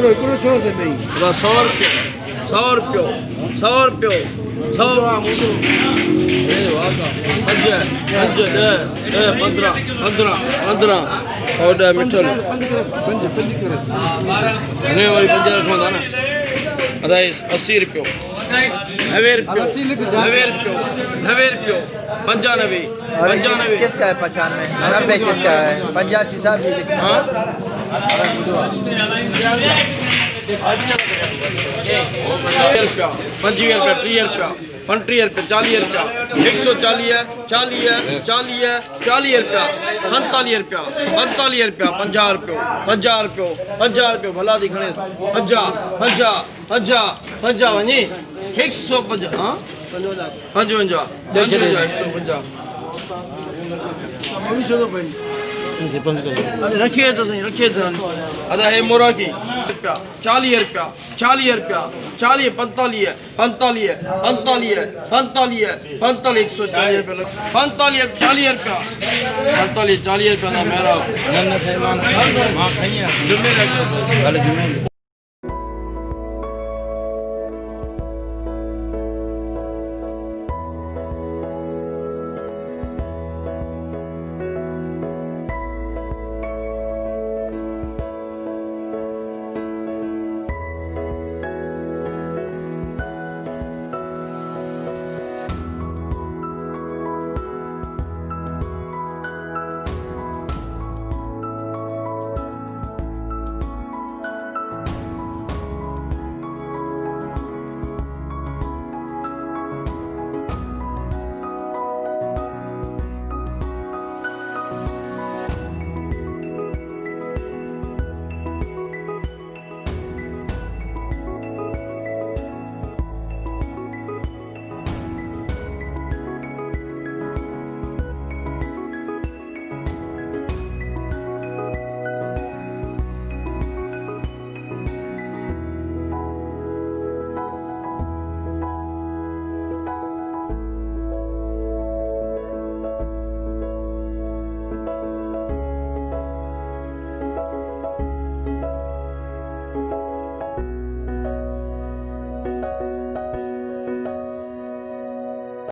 इकड़ो छो से भाई 100 रुपये 100 रुपयो 100 रुपयो 100 पंज 15 100 मिठो ने वरी 5 रखंदा न अदाई 80 रुपयो 90 रुपयो 90 रुपयो 95 किसका है 95 90 किसका है 85 साहब जी हां 25 रुपया 30 रुपया 35 रुपया 40 रुपया 140 40 40 रुपया 45 रुपया 50 रुपया भला दी खणे 50 वनी 150 हां 55 150 रखिए तो अदा है मोरा की 40 रुपया 45 45 45 45 140 रुपया 40 रुपया ना मेरा